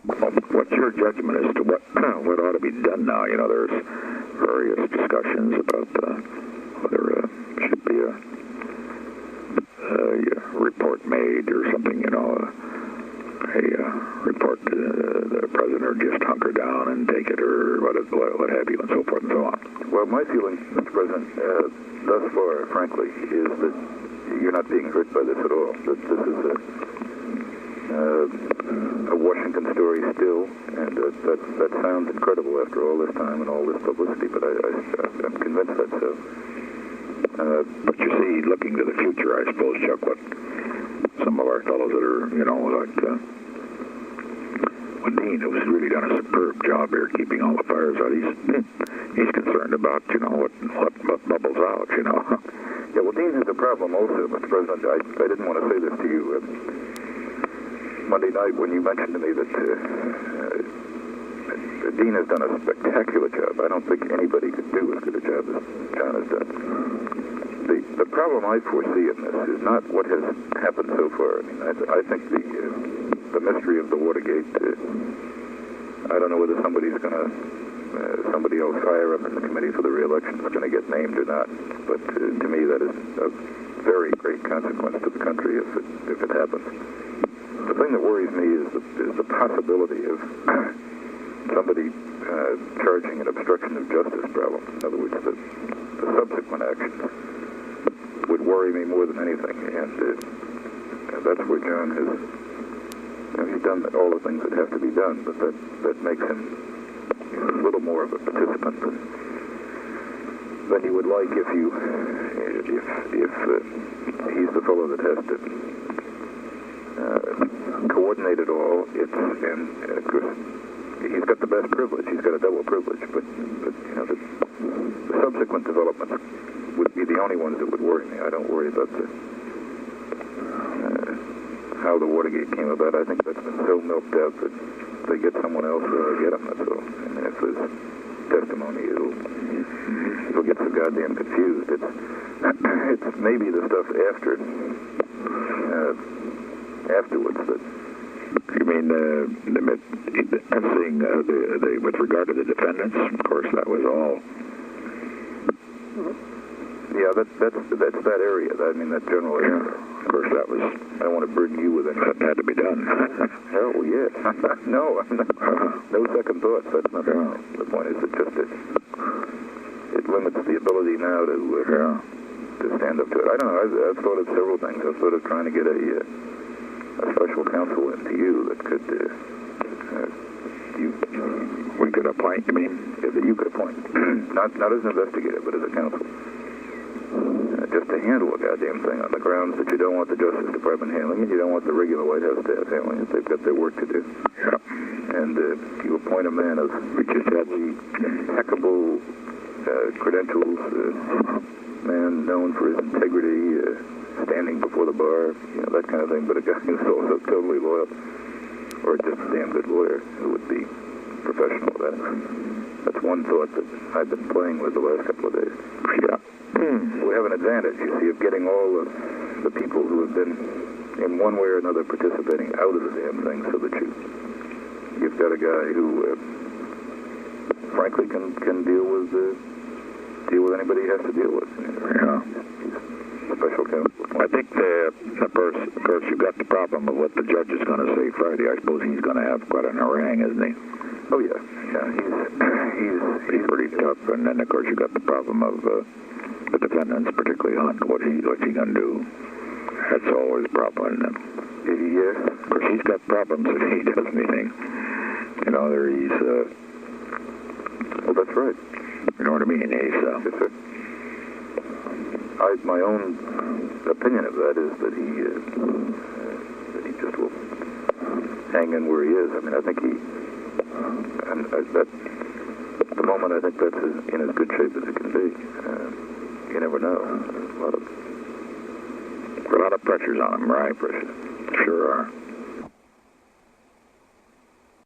What's your judgment as to what what ought to be done now? You know, there's various discussions about whether should be a report made or something, you know, a report to the president, or just hunker down and take it, or what have you, and so forth and so on. Well, my feeling, Mr. President, thus far, frankly, is that you're not being hurt by this at all. That this is a Washington story still, and that sounds incredible after all this time and all this publicity, but I'm convinced that's so. But you see, looking to the future, I suppose, Chuck, what some of our fellows that are, you know, like Dean, who's really done a superb job here keeping all the fires out, he's concerned about, you know, what bubbles out, you know. Yeah, well, Dean has a problem also, Mr. President. I didn't want to say this to you. Monday night when you mentioned to me that Dean has done a spectacular job. I don't think anybody could do as good a job as John has done. The problem I foresee in this is not what has happened so far. I mean, I think the mystery of the Watergate, I don't know whether somebody else higher up in the committee for the re-election is going to get named or not, but to me that is a very great consequence to the country if it happens. The thing that worries me is the possibility of somebody charging an obstruction of justice problem. In other words, the subsequent actions would worry me more than anything, and that's where John has, you know, he's done all the things that have to be done, but that makes him, you know, a little more of a participant than you would like if he's the fellow that has to coordinate it all. And of course, he's got the best privilege. He's got a double privilege, but you know, the subsequent developments would be the only ones that would worry me. I don't worry about how the Watergate came about. I think that's been so milked out that they get someone else or get them. That's all. I mean, if there's testimony, it'll get so goddamn confused. It's maybe the stuff afterwards that. You mean with regard to the defendants? Of course, that was all. Yeah, that's that area. I mean, that general area. Of course, that was. I don't want to burden you with it. That had to be done. Hell, yeah. No, no second thoughts. That's not the point. Is it limits the ability now to stand up to it. I don't know. I've thought of several things. I've thought of trying to get a special counsel into you that could we could appoint. You mean? Yeah, that you could appoint, not as an investigator, but as a counsel. Just to handle a goddamn thing on the grounds that you don't want the Justice Department handling it, you don't want the regular White House staff handling it. They've got their work to do. Yeah. And you appoint a man of impeccable credentials, man known for his integrity, standing before the bar, you know, that kind of thing, but a guy who's also totally loyal, or just a damn good lawyer who would be professional at it. That's one thought that I've been playing with the last couple of days. Yeah. We have an advantage, you see, of getting all the people who have been in one way or another participating out of the damn thing, so that you've got a guy who, frankly, can deal with anybody he has to deal with. Yeah. Special counsel. I think of course, you've got the problem of what the judge is going to say Friday. I suppose he's going to have quite an harangue, isn't he? Oh yeah, yeah. He's pretty tough, and then of course you got the problem of the defendants, particularly Hunt. What's he going to do? That's always a problem, isn't it? Yeah. Of course, he's got problems if he does anything. You know, he's. Well, that's right. You know what I mean? He's. Yes, sir. My own opinion of that is that he just will hang in where he is. I mean, I think at the moment, I think that's in as good shape as it can be. You never know. A lot of pressures on him, right? Sure are.